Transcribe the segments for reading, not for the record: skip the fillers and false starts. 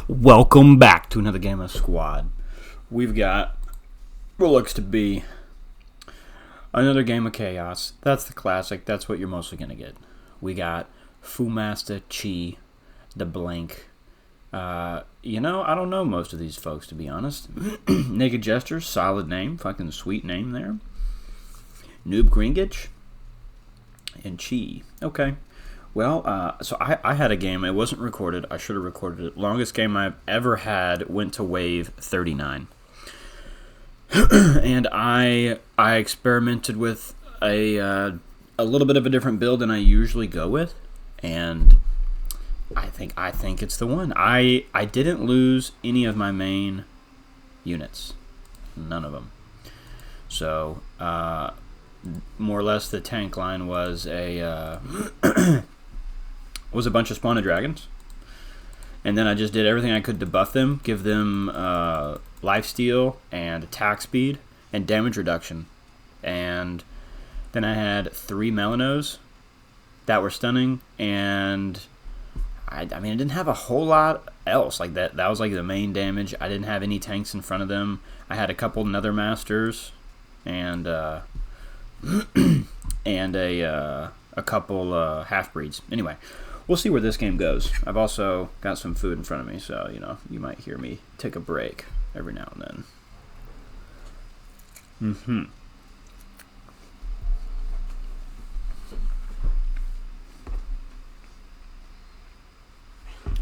Welcome back to another game of Squad. We've got what looks to be another game of chaos. That's the classic. That's what you're mostly going to get. We got Fumasta Chi, the Blank. I don't know most of these folks, to be honest. Naked Jester, solid name. Fucking sweet name there. Noob Gringich and Chi. Okay. Well, so I had a game. It wasn't recorded. I should have recorded it. Longest game I've ever had went to wave 39. And I experimented with a little bit of a different build than I usually go with, and I think it's the one. I didn't lose any of my main units, none of them. So more or less the tank line was a bunch of spawned dragons, and then I just did everything I could to buff them, give them lifesteal and attack speed and damage reduction. And then I had 3 Melanos that were stunning, and I mean, I didn't have a whole lot else like that. That was like the main damage. I didn't have any tanks in front of them. I had a couple Nether Masters and and a couple half breeds. Anyway, we'll see where this game goes. I've also got some food in front of me, so you might hear me take a break every now and then.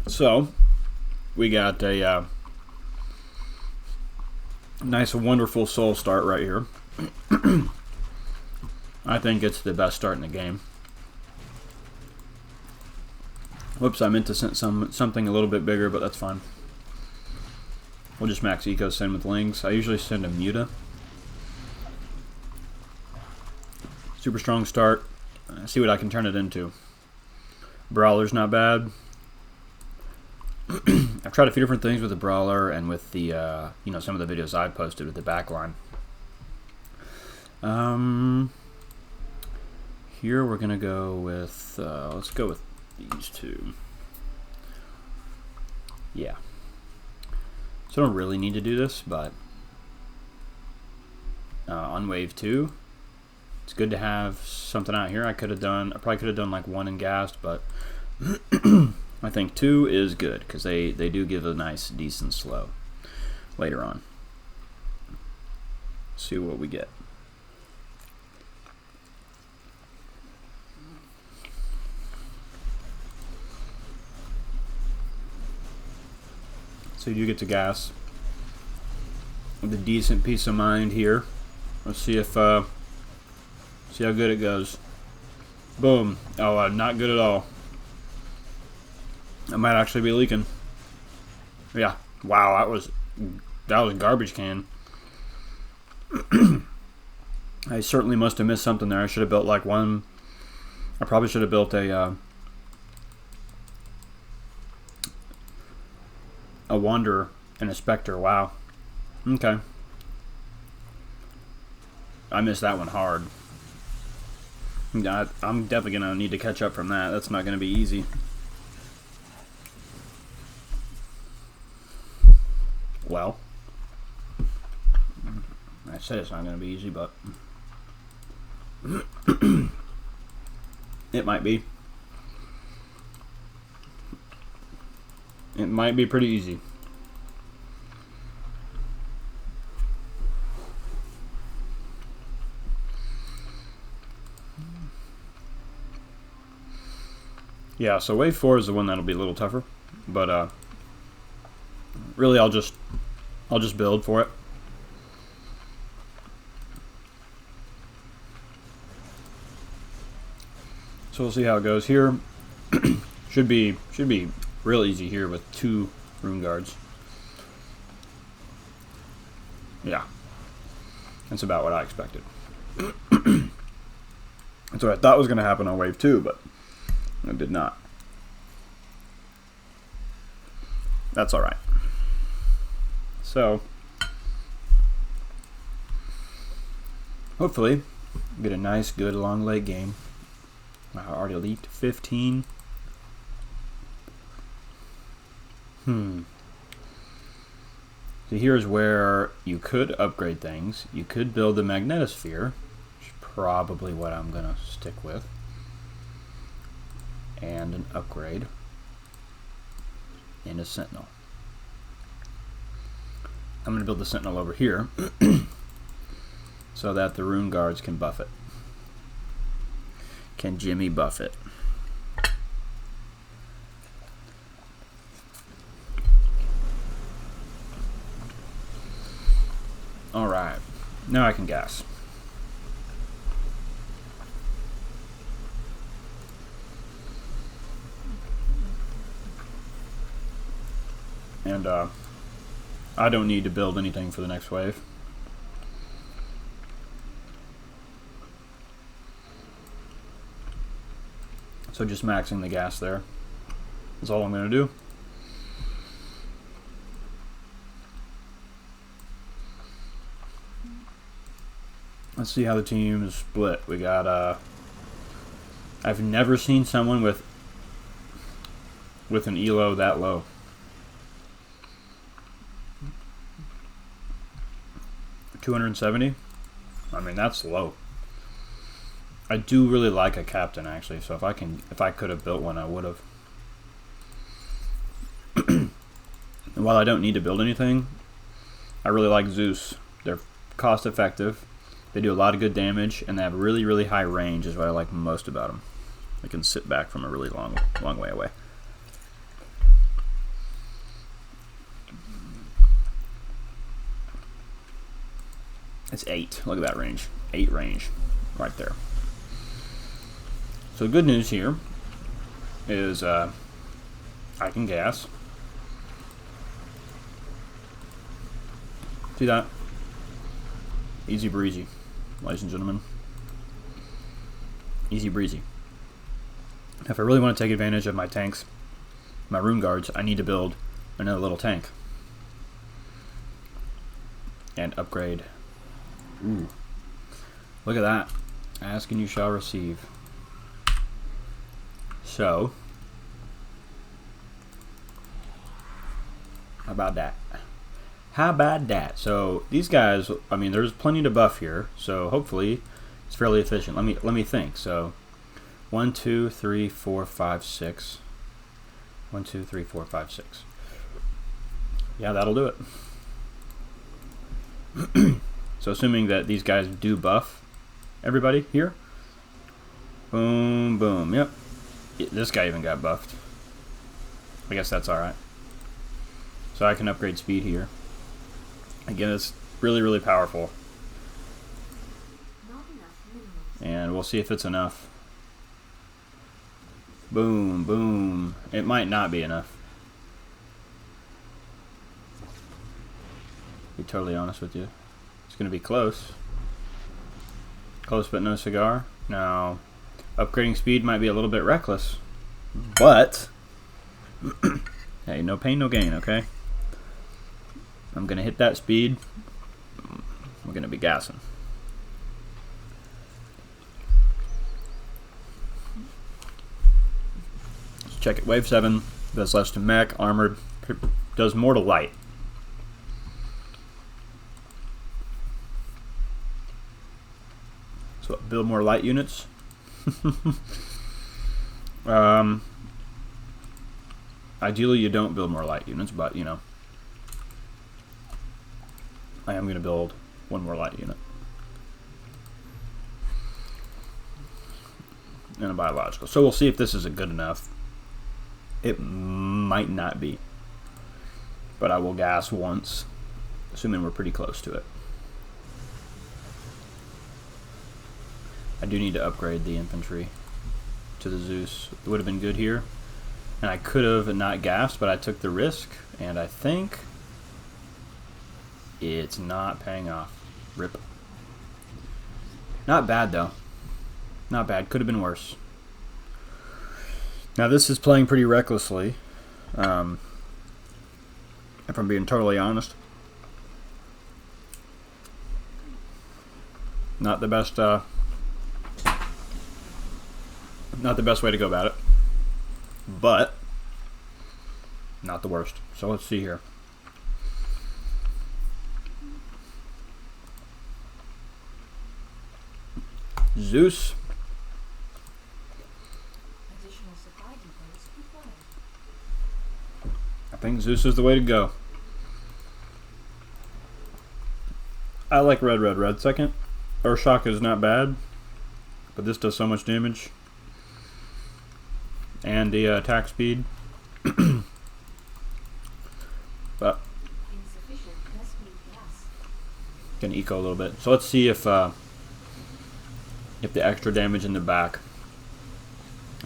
So we got a nice, wonderful soul start right here. I think it's the best start in the game. Whoops, I meant to send something a little bit bigger, but that's fine. We'll just max eco send with Lings. I usually send a Muta. Super strong start. See what I can turn it into. Brawler's not bad. I've tried a few different things with the Brawler and with the, some of the videos I posted with the backline. Here we're going to go with, let's go with these two. Yeah. So I don't really need to do this, but on wave 2, it's good to have something out here. I probably could have done like 1 in Ghast, but I think 2 is good because they do give a nice, decent slow later on. See what we get. So you get to gas with a decent peace of mind here. Let's see if see how good it goes. Boom! Oh, not good at all. I might actually be leaking. Yeah. Wow, that was a garbage can. I certainly must have missed something there. I should have built like one. I probably should have built a Wanderer and a Spectre. Wow. Okay. I missed that one hard. I'm definitely going to need to catch up from that. That's not going to be easy. Well, I said it's not going to be easy, but it might be. It might be pretty easy. Yeah, so wave 4 is the one that'll be a little tougher, but really I'll just build for it. So we'll see how it goes here. should be real easy here with 2 Rune Guards. Yeah, that's about what I expected. That's what I thought was going to happen on wave 2, but it did not. That's all right. So hopefully get a nice, good, long late game. I already leaked 15. So here's where you could upgrade things. You could build the magnetosphere, which is probably what I'm going to stick with. And an upgrade and a sentinel. I'm going to build the sentinel over here so that the rune guards can buff it. Can Jimmy buff it? Alright, now I can gas. And I don't need to build anything for the next wave. So just maxing the gas there is all I'm going to do. Let's see how the team is split. We got I've never seen someone with an elo that low. $270. I mean, that's low. I do really like a captain actually, so if I could have built one, I would have. And while I don't need to build anything, I really like Zeus. They're cost effective. They do a lot of good damage, and they have really, really high range is what I like most about them. They can sit back from a really long way away. It's 8. Look at that range. 8 range right there. So the good news here is I can gas. See that? Easy breezy, ladies and gentlemen. Easy breezy. If I really want to take advantage of my tanks, my rune guards, I need to build another little tank. And upgrade. Ooh. Look at that. Ask and you shall receive. So, how about that? How about that? So these guys, I mean, there's plenty to buff here, so hopefully it's fairly efficient. Let me think. So 1, 2, 3, 4, 5, 6. 1, 2, 3, 4, 5, 6. Yeah, that'll do it. So assuming that these guys do buff everybody here. Boom, boom. Yep. This guy even got buffed. I guess that's alright. So I can upgrade speed here. Again, it's really, really powerful. And we'll see if it's enough. Boom, boom. It might not be enough. To be totally honest with you. It's going to be close. Close but no cigar. Now, upgrading speed might be a little bit reckless. But, hey, no pain, no gain, okay? I'm going to hit that speed. We're going to be gassing. Let's check it. Wave 7 does less to mech, armored, does more to light. So build more light units. Ideally you don't build more light units, but you know, I am going to build one more light unit. And a biological. So we'll see if this is a good enough. It might not be. But I will gas once, assuming we're pretty close to it. I do need to upgrade the infantry to the Zeus. It would have been good here. And I could have not gassed, but I took the risk. And I think it's not paying off. Rip. Not bad, though. Not bad. Could have been worse. Now, this is playing pretty recklessly. If I'm being totally honest. Not the best way to go about it. But not the worst. So let's see here. Zeus. Additional supply depots required. I think Zeus is the way to go. I like red second. Urshock is not bad, but this does so much damage. And the attack speed. But Insufficient Nestle gas. can eco a little bit. So let's see if the extra damage in the back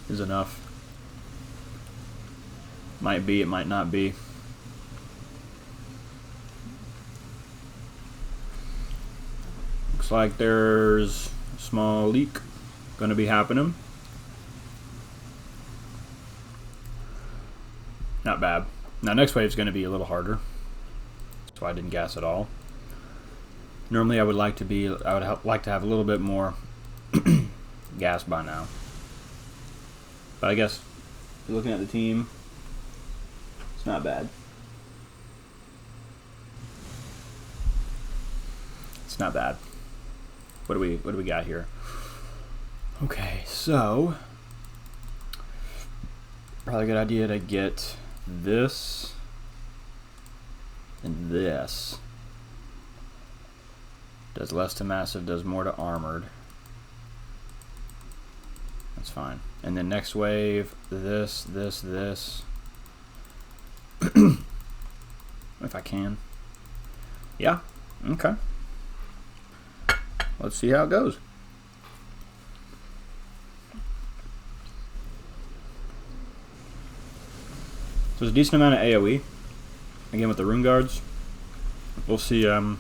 is enough. Might be, it might not be. Looks like there's a small leak going to be happening. Not bad. Now next wave is going to be a little harder. So I didn't gas at all. Normally I would like to have a little bit more gas by now. But I guess if you're looking at the team, it's not bad. It's not bad. What do we got here? Okay, so probably a good idea to get this and this. Does less to massive, does more to armored. That's fine. And then next wave, this. If I can. Yeah, okay. Let's see how it goes. So there's a decent amount of AoE. Again with the rune guards. We'll see if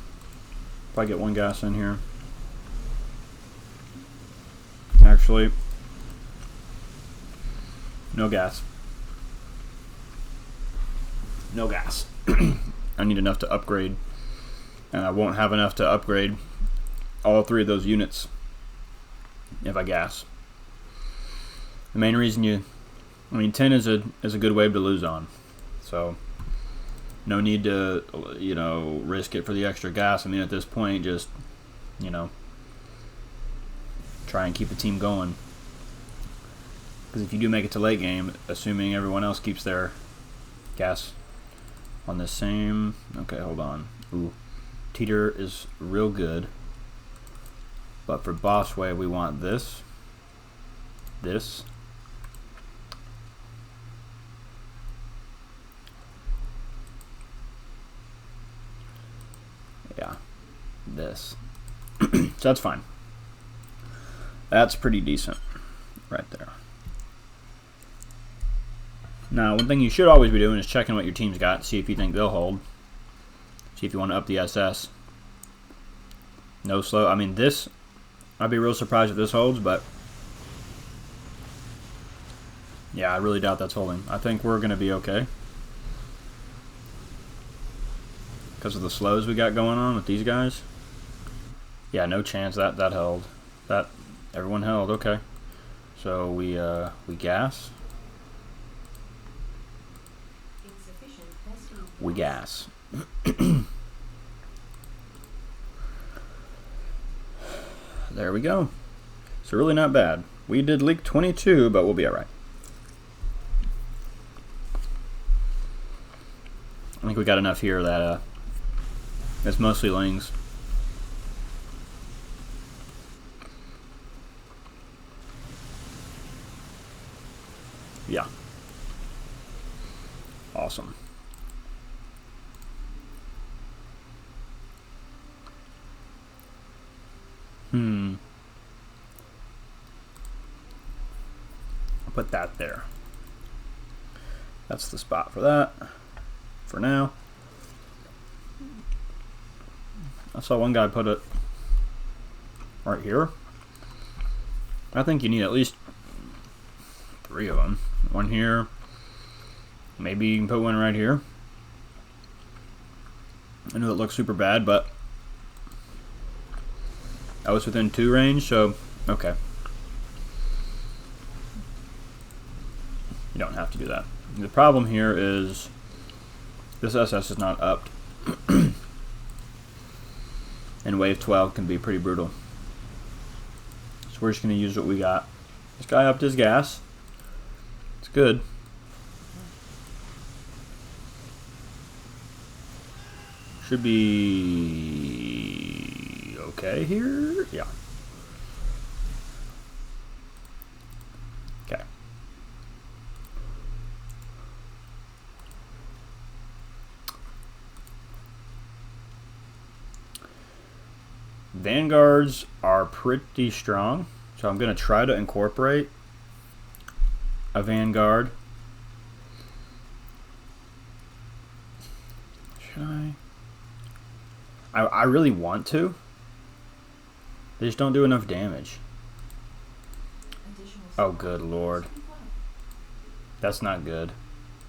I get one gas in here. Actually, no gas. No gas. I need enough to upgrade. And I won't have enough to upgrade all three of those units if I gas. The main reason 10 is a good wave to lose on. So no need to, risk it for the extra gas. I mean, at this point, just, try and keep the team going. Because if you do make it to late game, assuming everyone else keeps their gas on the same... Okay, hold on. Ooh. Teeter is real good. But for boss wave, we want this. This. Yeah. This. So that's fine. That's pretty decent. Right there. Now, one thing you should always be doing is checking what your team's got. See if you think they'll hold. See if you want to up the SS. No slow. I mean, this... I'd be real surprised if this holds, but... Yeah, I really doubt that's holding. I think we're going to be okay. Because of the slows we got going on with these guys. Yeah, no chance that held. That everyone held, okay. So we gas. We gas. There we go. So really not bad. We did leak 22, but we'll be alright. I think we got enough here that it's mostly lings. Yeah. Awesome. I'll put that there. That's the spot for that. For now. I saw one guy put it right here. I think you need at least 3 of them. One here. Maybe you can put one right here. I know it looks super bad, but I was within 2 range, so okay. You don't have to do that. The problem here is this SS is not upped. And wave 12 can be pretty brutal. So we're just going to use what we got. This guy upped his gas. It's good. Should be okay here. Yeah. Okay. Vanguards are pretty strong, so I'm going to try to incorporate a Vanguard. Should I really want to. They just don't do enough damage. Oh, good lord. That's not good.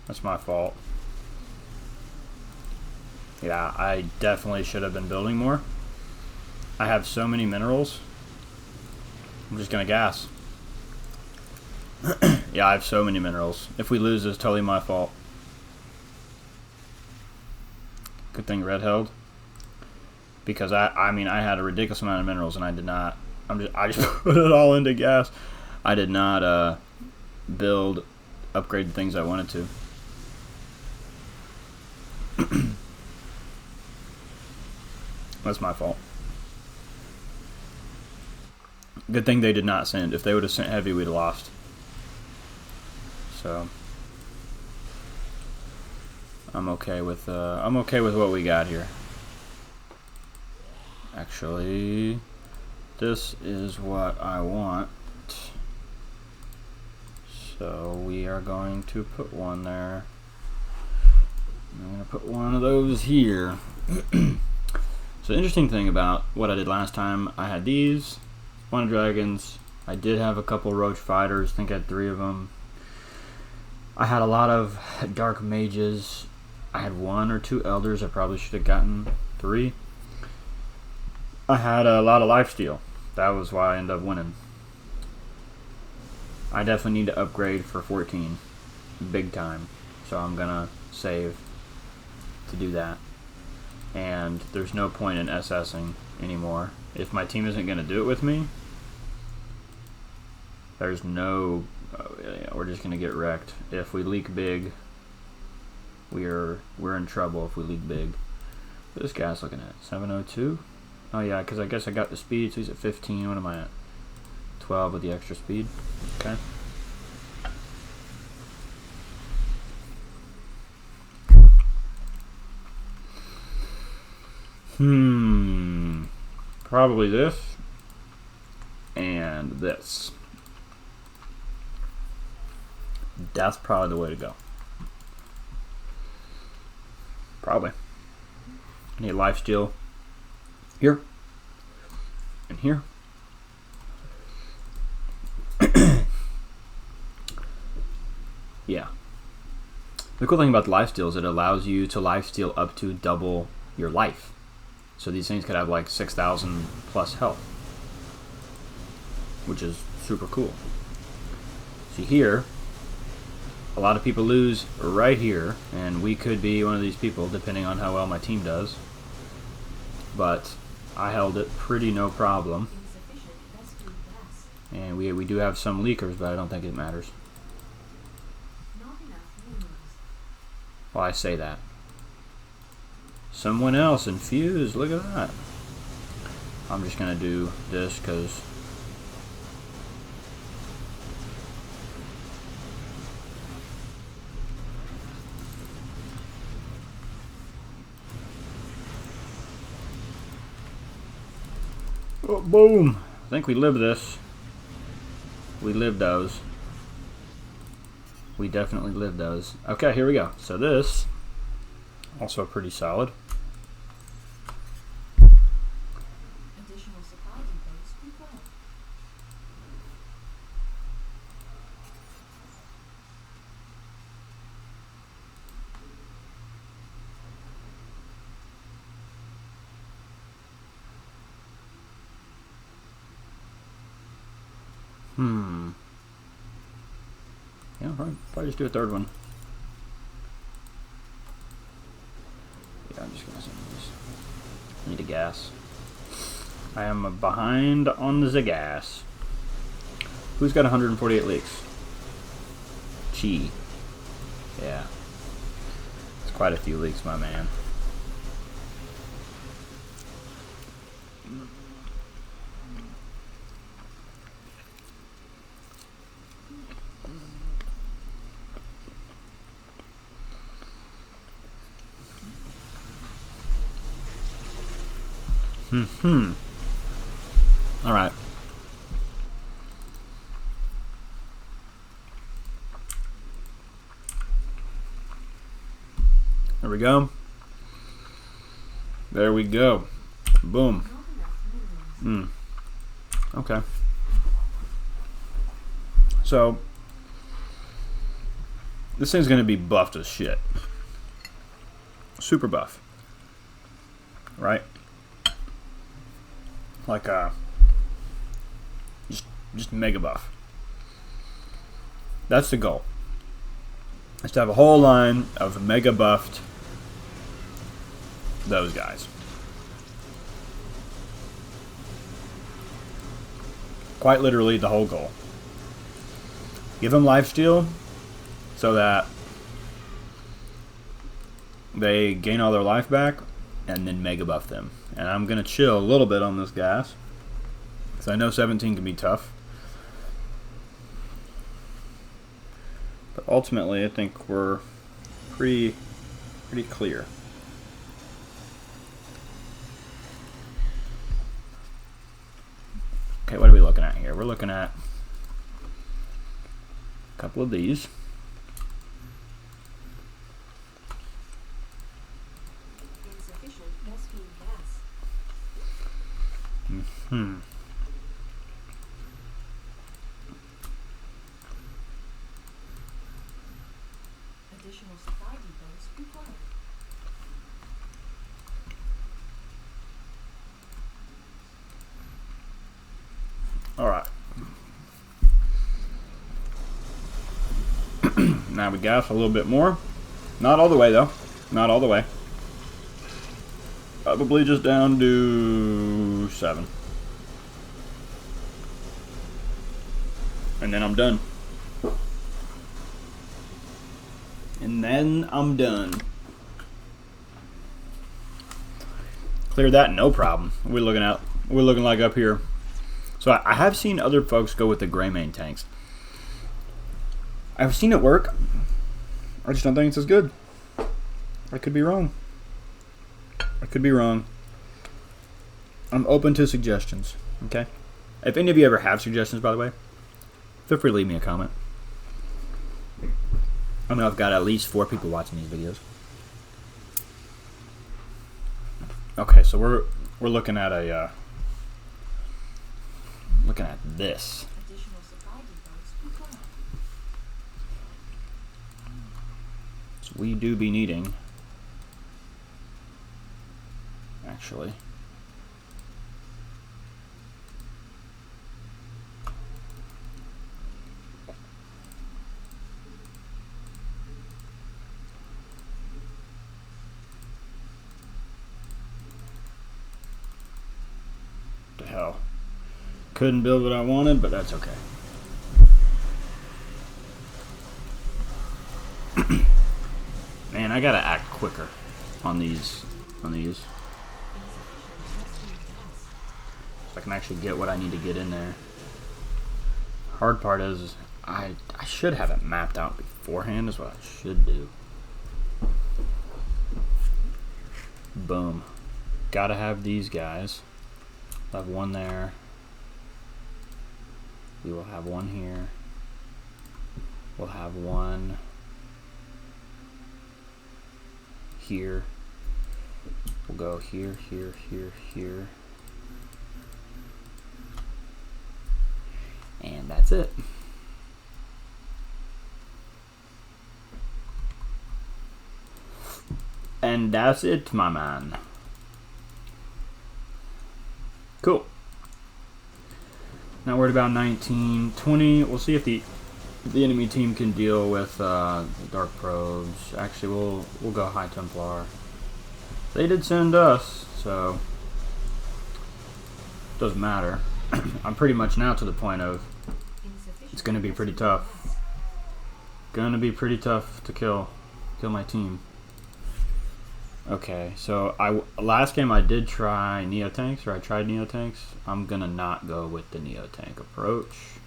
That's my fault. Yeah, I definitely should have been building more. I have so many minerals. I'm just gonna gas. Yeah, I have so many minerals. If we lose, it's totally my fault. Good thing red held. Because I mean, I had a ridiculous amount of minerals and I did not. I just put it all into gas. I did not upgrade the things I wanted to. That's my fault. Good thing they did not send. If they would have sent heavy, we'd have lost. So I'm okay with what we got here. Actually, this is what I want. So we are going to put one there. I'm going to put one of those here. So the interesting thing about what I did last time, I had these, one of dragons. I did have a couple roach fighters. I think I had 3 of them. I had a lot of dark mages. I had 1 or 2 elders. I probably should have gotten 3. I had a lot of lifesteal. That was why I ended up winning. I definitely need to upgrade for 14. Big time. So I'm gonna save to do that. And there's no point in SSing anymore. If my team isn't gonna do it with me, there's no... yeah, we're just gonna get wrecked. If we leak big, we're in trouble if we leak big. What this guy's looking at? 702? Oh yeah, because I guess I got the speed, so he's at 15. What am I at? 12 with the extra speed. Okay. Probably this and this. That's probably the way to go. Probably. I need lifesteal here and here. Yeah. The cool thing about the lifesteal is it allows you to lifesteal up to double your life. So these things could have like 6,000 plus health, which is super cool. See here, a lot of people lose right here, and we could be one of these people depending on how well my team does. But I held it pretty no problem. And we do have some leakers, but I don't think it matters. Well, I say that. Someone else infused, look at that. I'm just gonna do this because oh, boom. I think we lived this. We lived those. We definitely lived those. Okay, here we go. So this also pretty solid. Additional supply depots required. Yeah, probably just do a third one. Yeah, I'm just gonna send this. I need a gas. I am behind on the gas. Who's got 148 leaks? Chi. Yeah. It's quite a few leaks, my man. All right. There we go. There we go. Boom. Okay. So this thing's gonna be buffed as shit. Super buff. Right? Like just mega buff. That's the goal. Is to have a whole line of mega buffed those guys. Quite literally the whole goal. Give them lifesteal so that they gain all their life back and then mega buff them. And I'm going to chill a little bit on this gas because I know 17 can be tough. But ultimately I think we're pretty clear. Okay, what are we looking at here? We're looking at a couple of these. Insufficient Vespine gas. Additional supply depots required. All right. Now we gas a little bit more. Not all the way though. Not all the way. Probably just down to 7. And then I'm done. And then I'm done. Clear that, no problem. We're looking like up here. So I have seen other folks go with the gray main tanks. I've seen it work. I just don't think it's as good. I could be wrong. I could be wrong. I'm open to suggestions. Okay? If any of you ever have suggestions, by the way, feel free to leave me a comment. I know I've got at least 4 people watching these videos. Okay, so we're looking at a looking at this. Additional supply depots required. So we do be needing, actually, the hell. Couldn't build what I wanted, but that's okay. Man, I gotta act quicker on these. Insufficient Vespine gas. So I can actually get what I need to get in there. Hard part is I should have it mapped out beforehand is what I should do. Boom. Gotta have these guys. I'll have one there. We will have one here. We'll have one here. We'll go here, here, here, here. And that's it. And that's it, my man. Cool. Not worried about 19, 20. We'll see if the enemy team can deal with the Dark Probes. Actually, we'll go High Templar. They did send us, so doesn't matter. I'm pretty much now to the point of It's gonna be pretty tough. Gonna be pretty tough to kill my team. Okay, so last game I did try Neotanks, or I tried Neotanks. I'm gonna not go with the Neotank approach.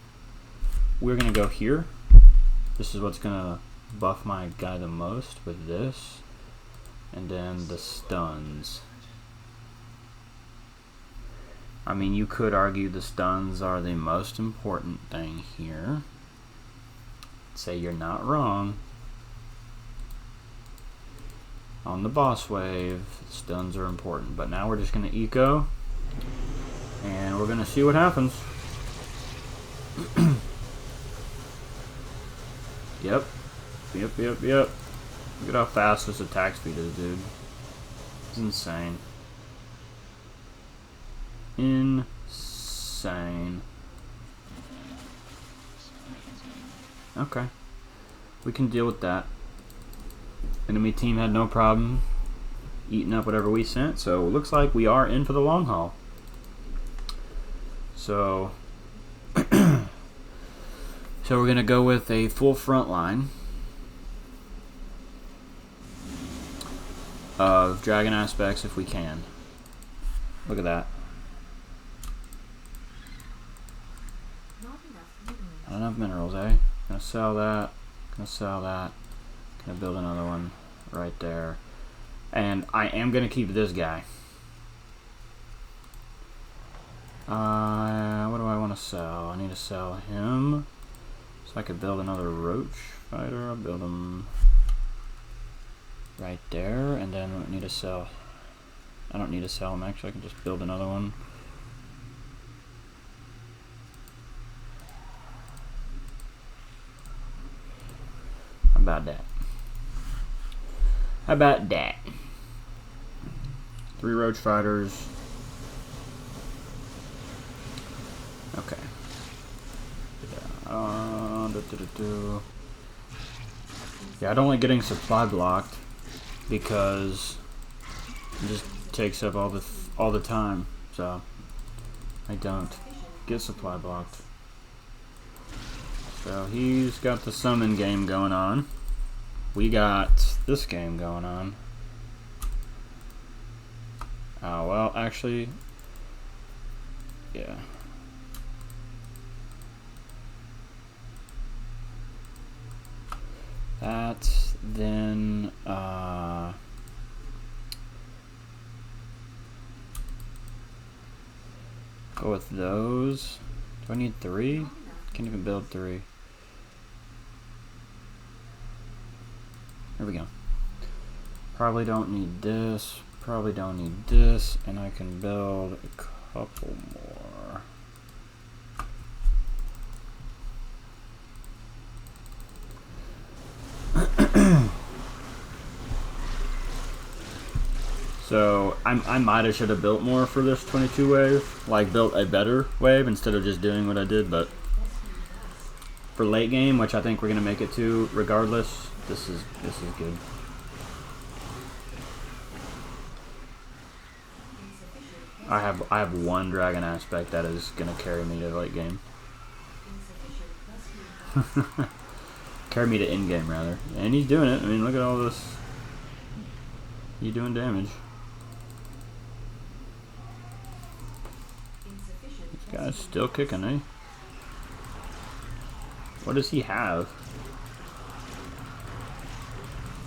We're gonna go here. This is what's gonna buff my guy the most with this. And then the stuns. I mean, you could argue the stuns are the most important thing here. Say you're not wrong. On the boss wave, stuns are important. But now we're just going to eco. And we're going to see what happens. Yep. Look at how fast this attack speed is, dude. It's insane. Insane. Okay. We can deal with that. Enemy team had no problem eating up whatever we sent, so it looks like we are in for the long haul. So, so we're gonna go with a full front line of dragon aspects if we can. Look at that. Not enough minerals, eh? Gonna sell that. Gonna sell that. Gonna build another one right there. And I am gonna keep this guy. What do I want to sell? I need to sell him so I could build another roach fighter. I'll build him right there, and then I need to sell. I don't need to sell him actually. I can just build another one. How about that? How about that? 3 roach fighters. Okay. Yeah, I don't like getting supply blocked because it just takes up all the time. So I don't get supply blocked. So he's got the summon game going on. We got this game going on. Oh, well, actually, yeah. That, then, go with those. Do I need 3? Can't even build 3. There we go. Probably don't need this. Probably don't need this. And I can build a couple more. So I might have should have built more for this 22 wave, like built a better wave instead of just doing what I did. But for late game, which I think we're gonna make it to regardless, this is good. I have 1 dragon aspect that is gonna carry me to late game. Carry me to in game rather, and he's doing it. I mean, look at all this. He's doing damage. This guy's still kicking, eh? What does he have?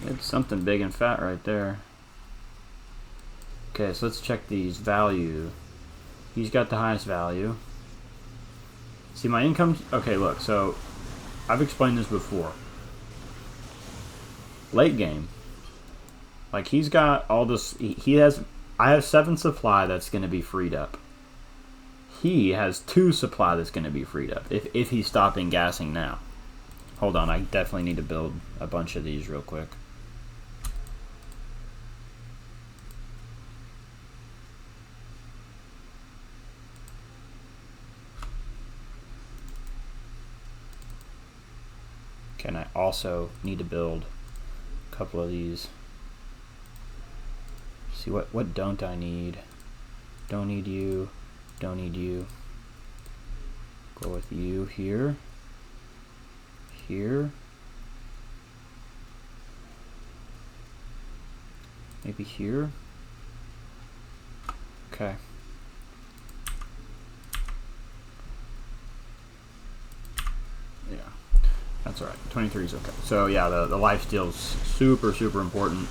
It's something big and fat right there. Okay, so let's check these value. He's got the highest value. See, my income. Okay, look. So I've explained this before. Late game. Like he's got all this. He has. I have 7 supply that's going to be freed up. He has 2 supply that's going to be freed up if he's stopping gassing now. Hold on, I definitely need to build a bunch of these real quick. Okay, and I also need to build a couple of these. See what don't I need? Don't need you. Don't need you. Go with you here. here. Maybe here. Okay. Yeah, that's alright. 23 is okay. So yeah, the life steal is super, super important.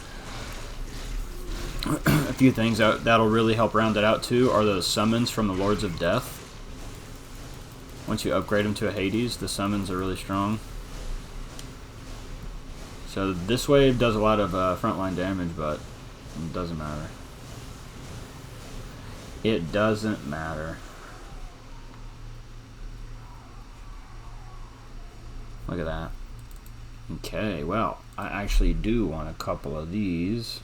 A few things that'll really help round it out too are the summons from the Lords of Death. Once you upgrade them to a Hades, the summons are really strong. So this wave does a lot of frontline damage, but it doesn't matter. It doesn't matter. Look at that. Okay, well, I actually do want a couple of these.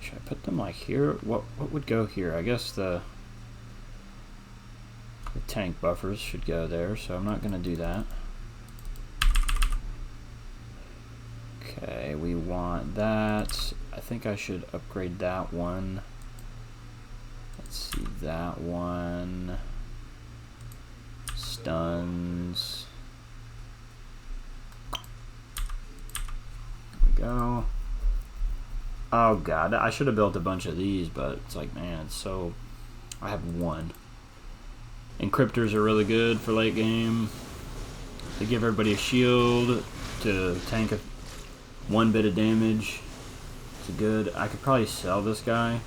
Should I put them like here? What would go here? I guess the tank buffers should go there, so I'm not going to do that. Okay, we want that. I think I should upgrade that one. Let's see, that one. Stuns. There we go. Oh god, I should have built a bunch of these, but it's like, man, it's so... I have one. Encryptors are really good for late game. They give everybody a shield to tank one bit of damage. It's good. I could probably sell this guy.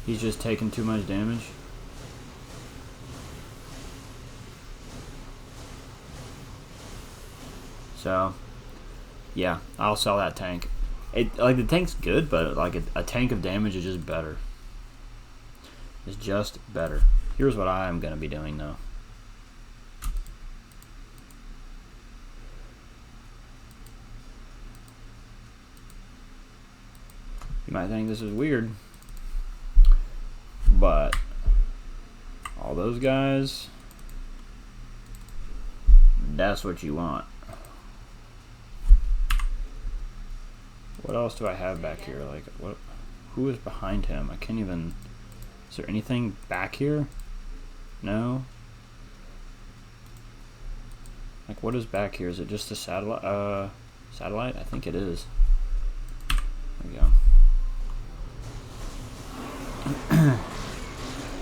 He's just taking too much damage. So, yeah, I'll sell that tank. Like, the tank's good, but like a tank of damage is just better. It's just better. Here's what I am going to be doing, though. You might think this is weird, but all those guys, that's what you want. What else do I have back here? Like, what? Who is behind him? I can't even... Is there anything back here? No? Like, what is back here? Is it just a satellite? Satellite? I think it is. There we go.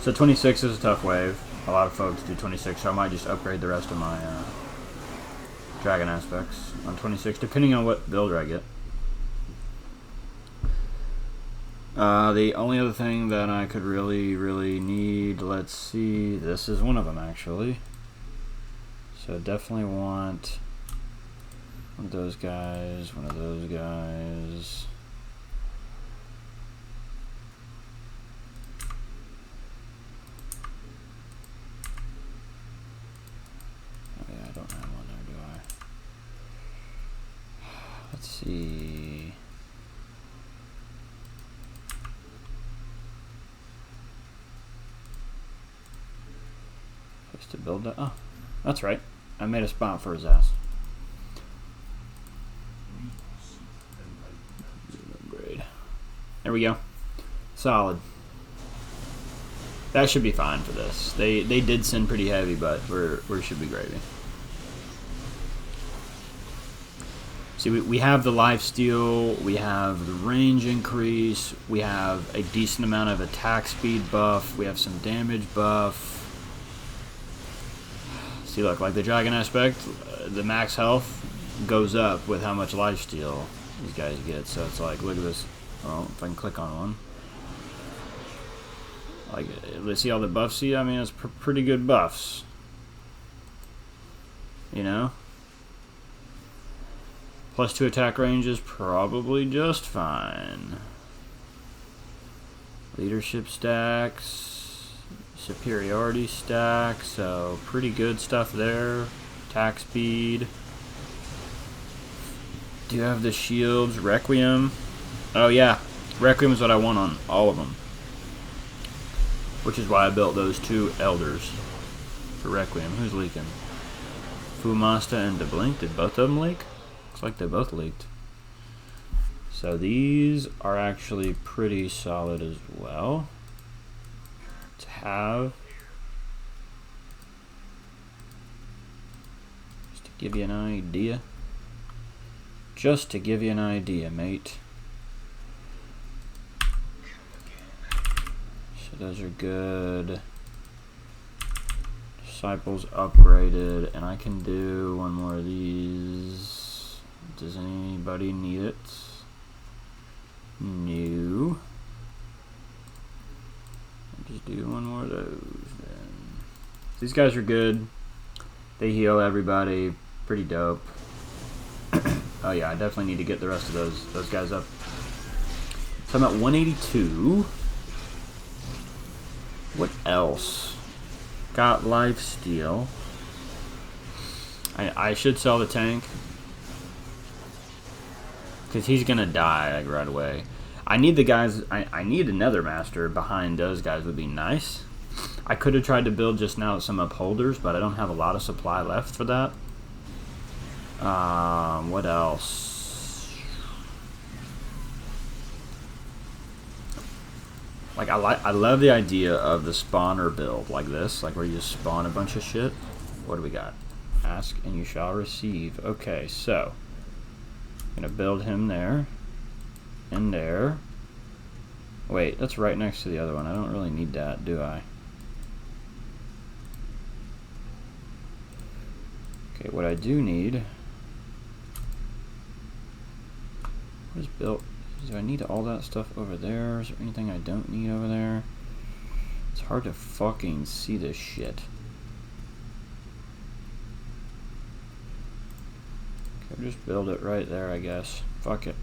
So 26 is a tough wave. A lot of folks do 26, so I might just upgrade the rest of my dragon aspects on 26, depending on what builder I get. The only other thing that I could really need, let's see, this is one of them actually. So definitely want one of those guys, one of those guys. Oh yeah, I don't have one there, do I? Let's see. To build that. Oh, that's right. I made a spot for his ass. Upgrade. There we go. Solid. That should be fine for this. They did send pretty heavy, but we should be gravy. See, we have the lifesteal, we have the range increase, we have a decent amount of attack speed buff, we have some damage buff. See, look, like the dragon aspect, the max health goes up with how much lifesteal these guys get. So it's like, look at this. Well, if I can click on one. Like, let's see all the buffs. See, I mean, it's pretty good buffs. You know? +2 attack range is probably just fine. Leadership stacks. Superiority stack, so pretty good stuff there. Attack speed. Do you have the shields? Requiem. Oh yeah, Requiem is what I want on all of them. Which is why I built those 2 elders for Requiem. Who's leaking? Fumasta and DeBlink. Did both of them leak? Looks like they both leaked. So these are actually pretty solid as well. Have give you an idea. Just to give you an idea, mate. So those are good. Disciples upgraded, and I can do one more of these. Does anybody need it? No. I'll just do one more of those then. These guys are good. They heal everybody. Pretty dope. Oh yeah, I definitely need to get the rest of those guys up. So I'm at 182. What else? Got lifesteal. I should sell the tank, because he's gonna die like right away. I need the guys. I need another master behind those guys would be nice. I could have tried to build just now some upholders, but I don't have a lot of supply left for that. What else? Like I love the idea of the spawner build like this, like where you just spawn a bunch of shit. What do we got? Ask and you shall receive. Okay, so I'm gonna build him there and there. Wait, that's right next to the other one. I don't really need that, do I? Okay, what I do need. What is built? Do I need all that stuff over there? Is there anything I don't need over there? It's hard to fucking see this shit. Okay, just build it right there, I guess. Fuck it.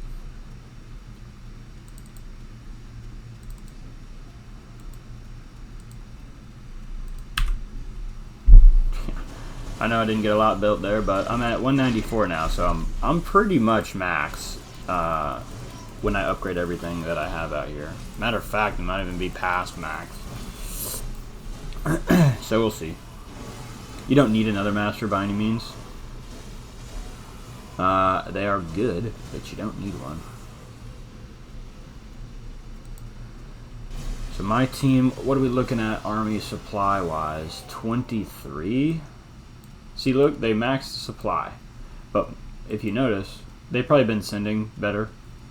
I know I didn't get a lot built there, but I'm at 194 now, so I'm pretty much max when I upgrade everything that I have out here. Matter of fact, it might even be past max. So we'll see. You don't need another master by any means. They are good, but you don't need one. So my team, what are we looking at army supply wise? 23. See, look, they maxed the supply, but if you notice, they've probably been sending better.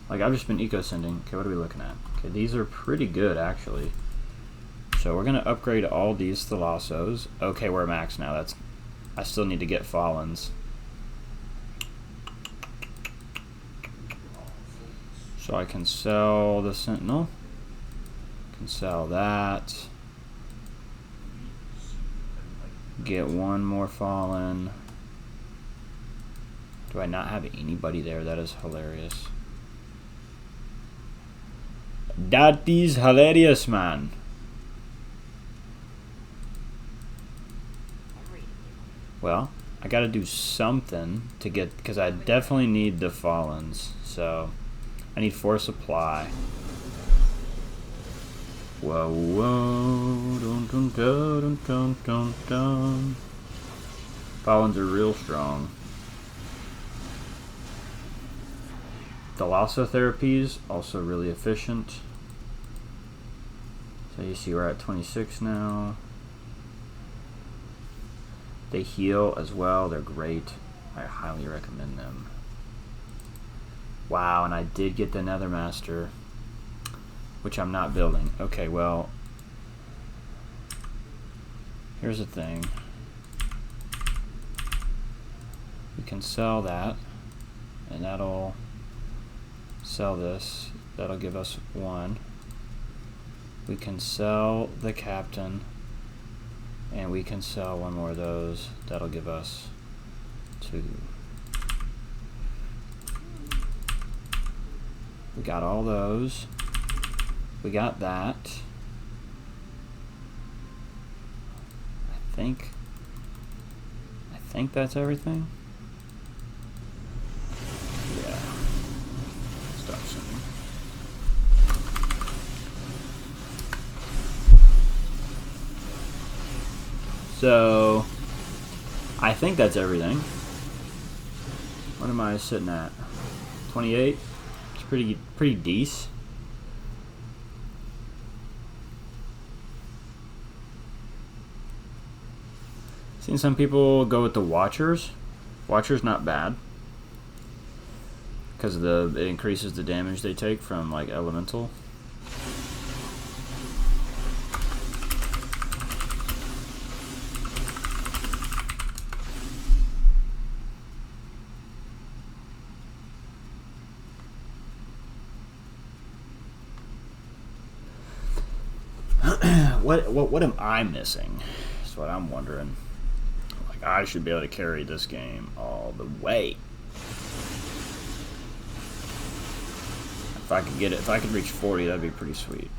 Like, I've just been eco-sending. Okay, what are we looking at? Okay, these are pretty good, actually. So we're going to upgrade all these Thalassos. Okay, we're max now. I still need to get Fallens. So I can sell the Sentinel. Can sell that. Get one more Fallen. Do I not have anybody there? That is hilarious. That is hilarious, man. Well, I gotta do something to get, because I definitely need the Fallens. So I need 4 supply. Whoa, whoa, dun dun dun dun dun dun. Fallens are real strong. Thalassotherapies, also really efficient. So you see we're at 26 now. They heal as well, they're great. I highly recommend them. Wow, and I did get the Nether Master, which I'm not building. Okay, well, here's the thing. We can sell that, and that'll sell this. That'll give us 1. We can sell the captain, and we can sell 1 more of those. That'll give us 2. We got all those. We got that. I think that's everything. Yeah. Stop sending. So I think that's everything. What am I sitting at? 28? It's pretty decent. Seen some people go with the Watchers. Watcher's not bad because it increases the damage they take from like elemental. What am I missing? That's what I'm wondering. Like, I should be able to carry this game all the way. If I could get it, if I could reach 40, that'd be pretty sweet.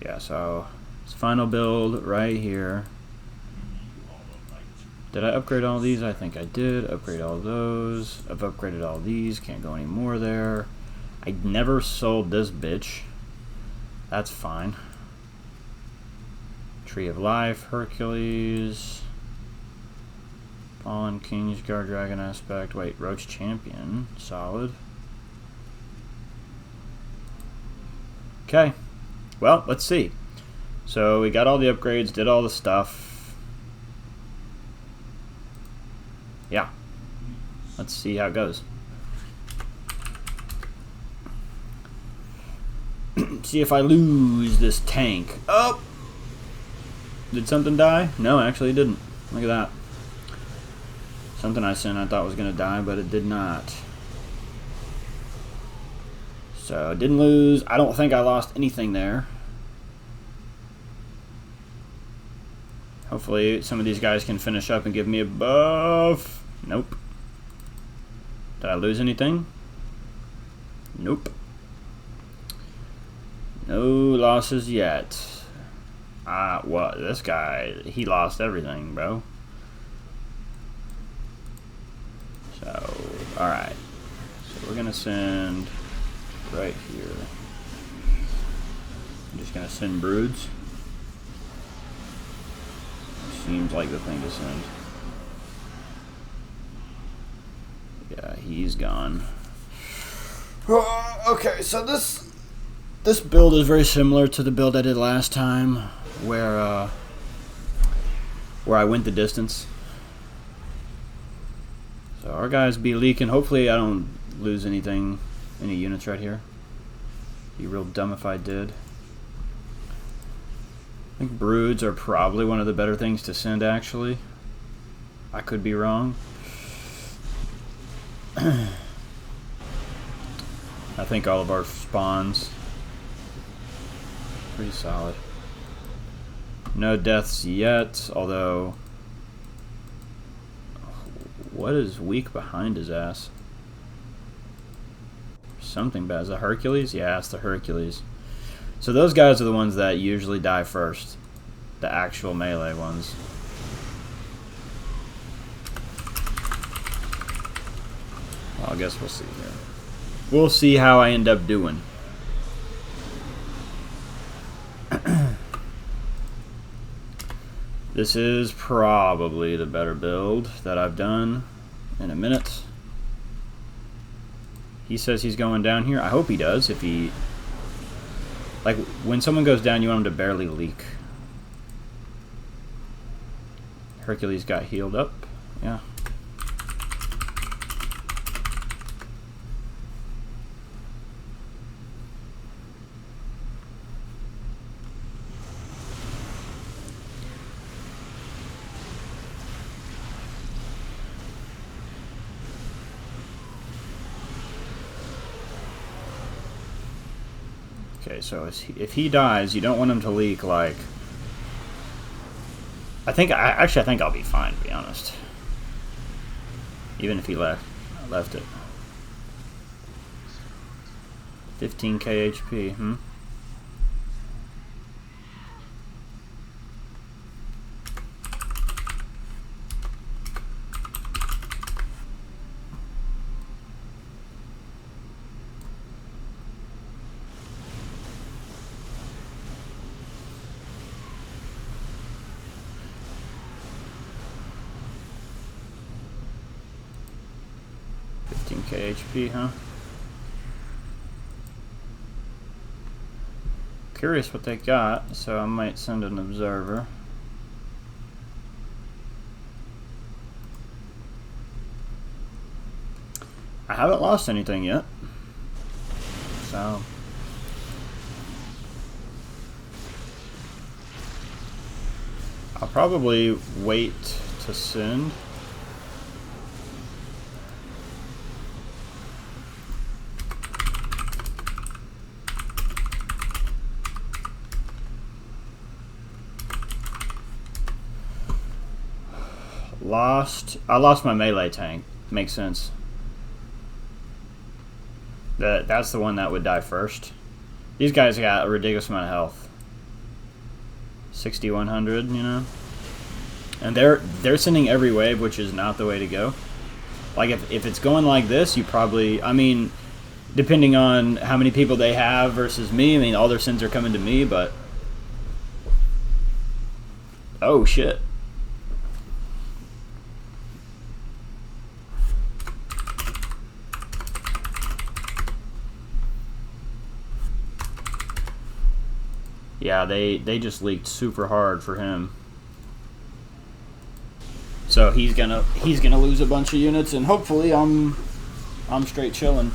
Yeah, so it's final build right here. Did I upgrade all these? I think I did. Upgrade all those. I've upgraded all these. Can't go any more there. I never sold this bitch. That's fine. Tree of Life, Hercules, Fallen Kings, Guard Dragon Aspect. Wait, Roach Champion, solid. Okay, well, let's see. So we got all the upgrades, did all the stuff. Yeah, let's see how it goes. See if I lose this tank. Oh! Did something die? No, actually it didn't. Look at that. Something I sent I thought was going to die, but it did not. So, didn't lose. I don't think I lost anything there. Hopefully some of these guys can finish up and give me a buff. Nope. Did I lose anything? Nope. No losses yet. What? This guy, he lost everything, bro. So, alright. So we're gonna send right here. I'm just gonna send broods. Seems like the thing to send. Yeah, he's gone. Okay, so this build is very similar to the build I did last time, where I went the distance. So our guys be leaking. Hopefully I don't lose any units right here. Be real dumb if I did. I think broods are probably one of the better things to send, actually. I could be wrong. I think all of our spawns pretty solid. No deaths yet, although what is weak behind his ass? Something bad. Is it Hercules? Yeah, it's the Hercules. So those guys are the ones that usually die first. The actual melee ones. Well, I guess we'll see here. We'll see how I end up doing. This is probably the better build that I've done in a minute. He says he's going down here. I hope he does. If he... Like, when someone goes down, you want him to barely leak. Hercules got healed up. Yeah. Okay, so if he dies, you don't want him to leak, like... I think I'll be fine, to be honest. Even if he left it. 15k HP, HP, huh? Curious what they got, so I might send an observer. I haven't lost anything yet. So I'll probably wait to send. I lost my melee tank. Makes sense. That's the one that would die first. These guys got a ridiculous amount of health. 6,100, you know? And they're sending every wave, which is not the way to go. Like, if it's going like this, you probably... I mean, depending on how many people they have versus me, I mean, all their sends are coming to me, but... Oh, shit. Yeah, they just leaked super hard for him. So he's gonna lose a bunch of units, and hopefully I'm straight chilling.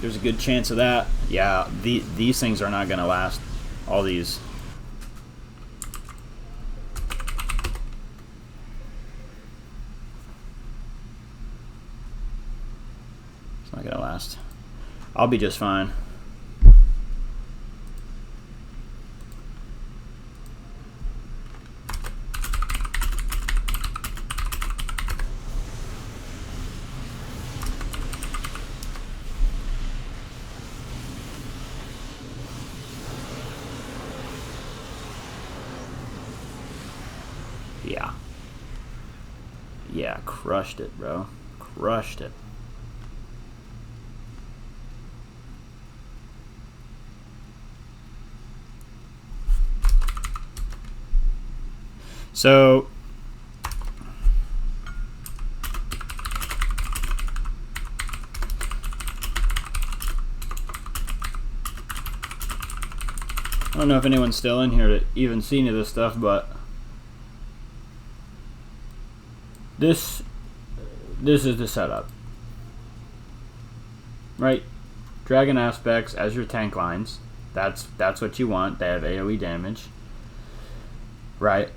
There's a good chance of that. Yeah, these things are not gonna last. All these. It's not gonna last. I'll be just fine. Yeah. Yeah, crushed it, bro. Crushed it. So I don't know if anyone's still in here to even see any of this stuff, but this is the setup. Right? Dragon aspects as your tank lines. That's what you want. They have AoE damage. Right?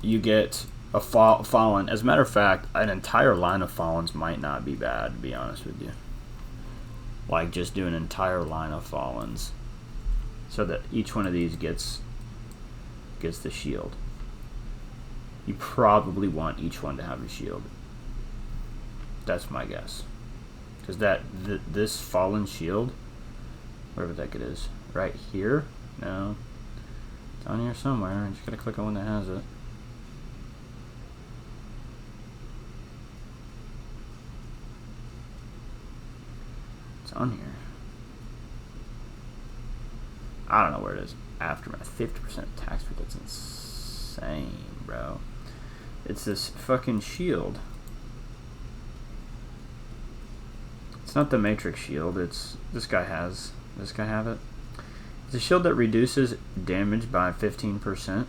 You get a fallen. As a matter of fact, an entire line of fallens might not be bad, to be honest with you. Like, just do an entire line of fallens, so that each one of these gets the shield. You probably want each one to have a shield. That's my guess. Because this fallen shield, whatever the heck it is, right here. No, it's on here somewhere. You just gotta click on one that has it. On here, I don't know where it is. Aftermath, 50% tax rate. That's insane, bro. It's this fucking shield. It's not the Matrix shield. It's this guy has. This guy have it. It's a shield that reduces damage by 15%.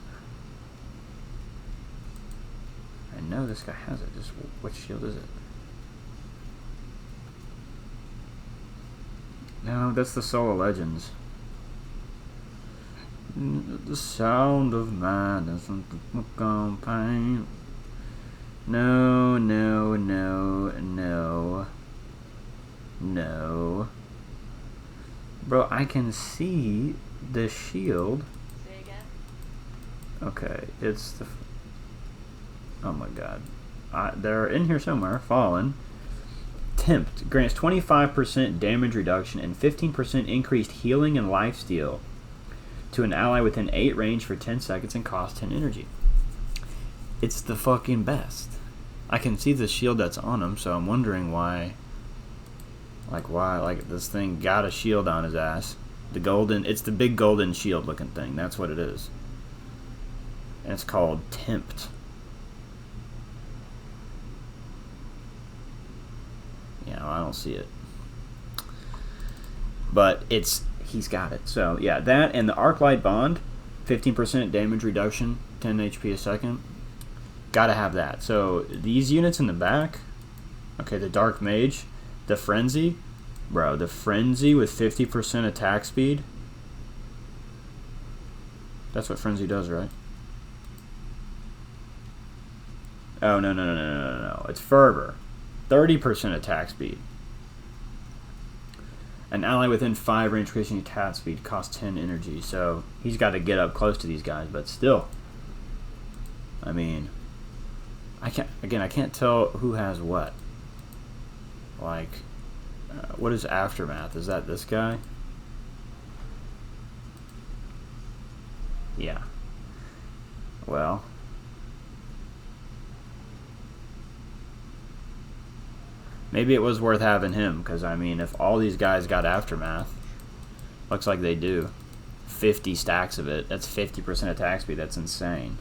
I know this guy has it. Just which shield is it? No, that's the Soul of Legends. The sound of madness and the campaign. No, no, no, no. No. Bro, I can see the shield. Say again? Okay, it's the... Oh my god. They're in here somewhere, fallen. Tempt grants 25% damage reduction and 15% increased healing and lifesteal to an ally within 8 range for 10 seconds and costs 10 energy. It's the fucking best. I can see the shield that's on him, so I'm wondering why. Like this thing got a shield on his ass. It's the big golden shield looking thing. That's what it is. And it's called Tempt. Yeah, I don't see it. But he's got it. So, yeah, that and the Arclight Bond, 15% damage reduction, 10 HP a second. Gotta have that. So these units in the back, okay, the Dark Mage, the Frenzy, bro, the Frenzy with 50% attack speed. That's what Frenzy does, right? Oh, no. It's Fervor. 30% attack speed. An ally within 5 range increasing attack speed costs 10 energy. So he's got to get up close to these guys, but still. I mean, I can't tell who has what. Like, what is Aftermath? Is that this guy? Yeah. Well. Maybe it was worth having him, because, I mean, if all these guys got Aftermath, looks like they do. 50 stacks of it. That's 50% attack speed. That's insane.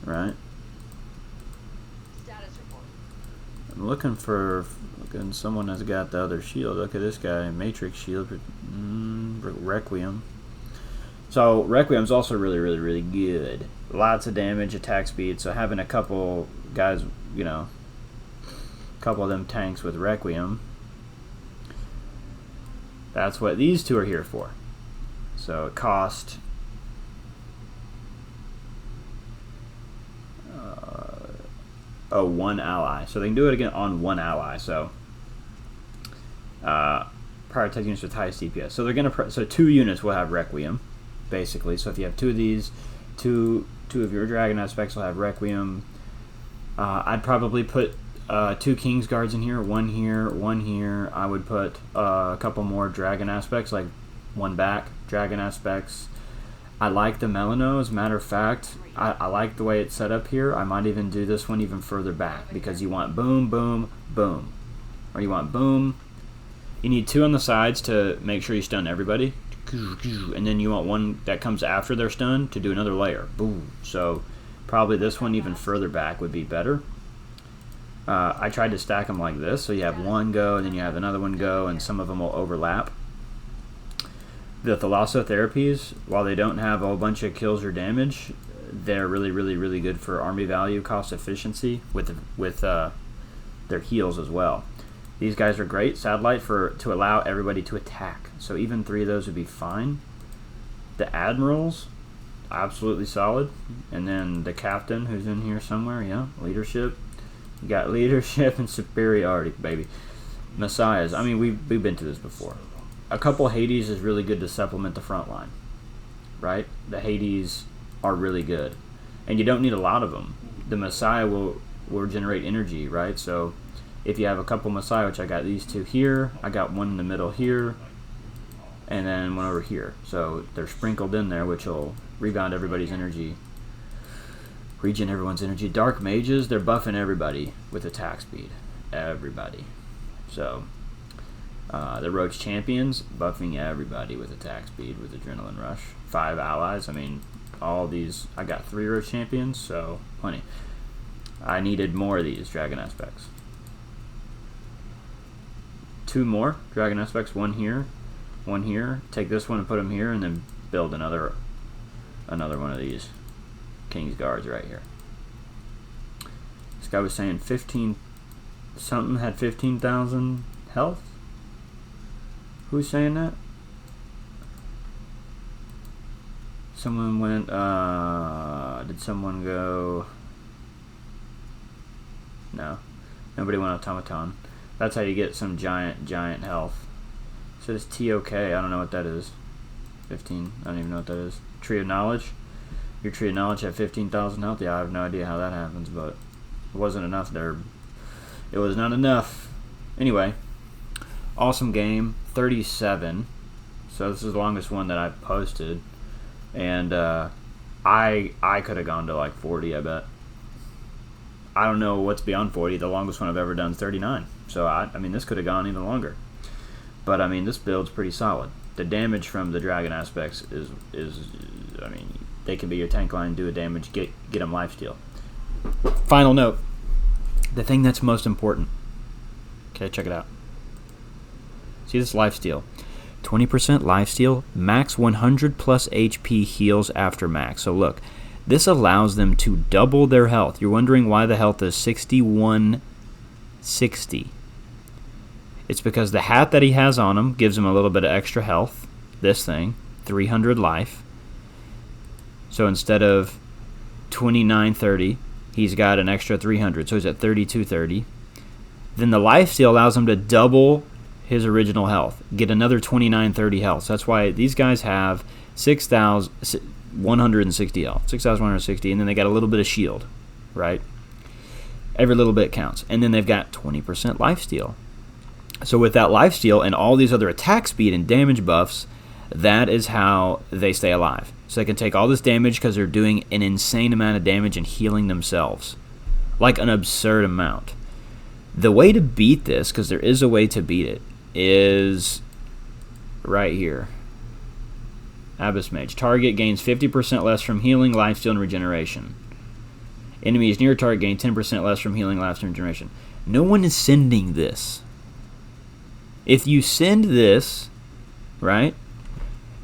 Right? Status report. I'm looking for someone that's got the other shield. Look at this guy. Matrix shield. Requiem. So, Requiem's also really good. Lots of damage, attack speed. So, having a couple guys, you know, couple of them tanks with Requiem, that's what these two are here for. So it cost one ally, so they can do it again on one ally. So prioritize units with highest DPS. So they're gonna so 2 units will have Requiem, basically. So if you have 2 of these, two of your Dragon aspects will have Requiem. I'd probably put 2 King's Guards in here, one here, one here. I would put a couple more Dragon aspects, like one back, Dragon aspects. I like the Melanos. Matter of fact, I like the way it's set up here. I might even do this one even further back, because you want boom, boom, boom. Or you want boom. You need 2 on the sides to make sure you stun everybody. And then you want one that comes after they're stunned to do another layer. Boom. So probably this one even further back would be better. I tried to stack them like this, so you have one go, and then you have another one go, and some of them will overlap. The Thalassotherapes, while they don't have a whole bunch of kills or damage, they're really good for army value, cost efficiency, with their heals as well. These guys are great. Satellite to allow everybody to attack. So even 3 of those would be fine. The Admirals, absolutely solid. And then the Captain, who's in here somewhere, yeah, leadership. You got leadership and superiority, baby. Messiahs. I mean, we've been to this before. A couple Hades is really good to supplement the front line, right? The Hades are really good, and you don't need a lot of them. The Messiah will generate energy, right? So if you have a couple Messiah, which I got these 2 here, I got one in the middle here, and then one over here. So they're sprinkled in there, which will rebound everybody's energy. Regen everyone's energy. Dark Mages, they're buffing everybody with attack speed. Everybody. So, the Roach Champions, buffing everybody with attack speed with Adrenaline Rush. 5 allies. I mean, all these. I got 3 Roach Champions, so plenty. I needed more of these Dragon Aspects. 2 more Dragon Aspects. One here. One here. Take this one and put them here, and then build another one of these King's Guards right here. This guy was saying 15 something had 15,000 health. Who's saying that? Someone went did someone go? No. Nobody went automaton. That's how you get some giant health. It says TOK, I don't know what that is. 15, I don't even know what that is. Tree of Knowledge. Your Tree of Knowledge had 15,000 health. Yeah, I have no idea how that happens, but it wasn't enough there. It was not enough. Anyway, awesome game. 37. So this is the longest one that I've posted, and I could have gone to like 40. I bet. I don't know what's beyond 40. The longest one I've ever done is 39. So I mean, this could have gone even longer. But I mean, this build's pretty solid. The damage from the Dragon aspects is I mean, they can be your tank line, do a damage, get them lifesteal. Final note. The thing that's most important. Okay, check it out. See this lifesteal. 20% lifesteal, max 100 plus HP heals after max. So look, this allows them to double their health. You're wondering why the health is 6160. It's because the hat that he has on him gives him a little bit of extra health. This thing, 300 life. So instead of 2930, he's got an extra 300, so he's at 3230. Then the lifesteal allows him to double his original health, get another 2930 health. So that's why these guys have 6,160 health, 6,160, and then they got a little bit of shield, right? Every little bit counts. And then they've got 20% lifesteal. So with that lifesteal and all these other attack speed and damage buffs, that is how they stay alive. So they can take all this damage because they're doing an insane amount of damage and healing themselves. Like an absurd amount. The way to beat this, because there is a way to beat it, is right here. Abyss Mage. Target gains 50% less from healing, lifesteal, and regeneration. Enemies near target gain 10% less from healing, lifesteal, and regeneration. No one is sending this. If you send this, right,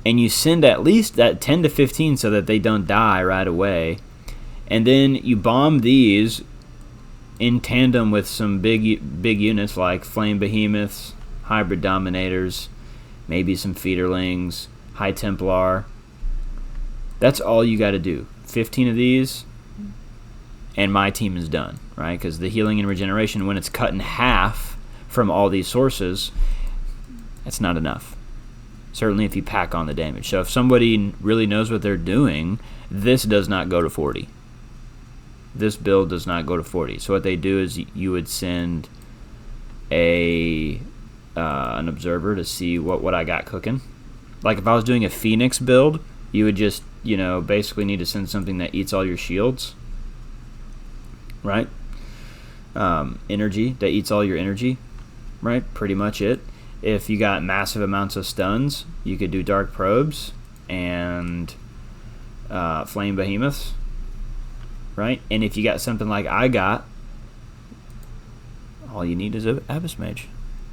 and you send at least that 10 to 15 so that they don't die right away, and then you bomb these in tandem with some big units like Flame Behemoths, Hybrid Dominators, maybe some Feederlings, High Templar. That's all you got to do. 15 of these, and my team is done, right? Because the healing and regeneration, when it's cut in half from all these sources, that's not enough. Certainly if you pack on the damage. So if somebody really knows what they're doing, this does not go to 40. This build does not go to 40. So what they do is you would send an observer to see what I got cooking. Like if I was doing a Phoenix build, you would just, basically need to send something that eats all your shields. Right? Energy, that eats all your energy. Right? Pretty much it. If you got massive amounts of stuns, you could do Dark Probes and Flame Behemoths. Right? And if you got something like I got, all you need is an Abyss Mage.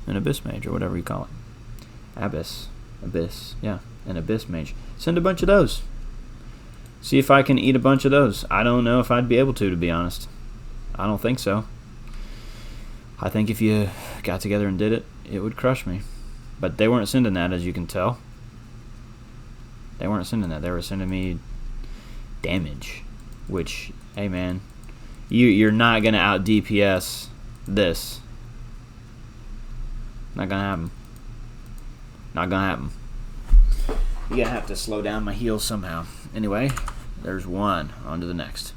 An Abyss Mage, or whatever you call it. Abyss. Yeah. An Abyss Mage. Send a bunch of those. See if I can eat a bunch of those. I don't know if I'd be able to be honest. I don't think so. I think if you got together and did it, it would crush me. But they weren't sending that, as you can tell. They weren't sending that. They were sending me damage. Which, hey man, you're not going to out DPS this. Not going to happen. Not going to happen. You're going to have to slow down my heals somehow. Anyway, there's one. On to the next.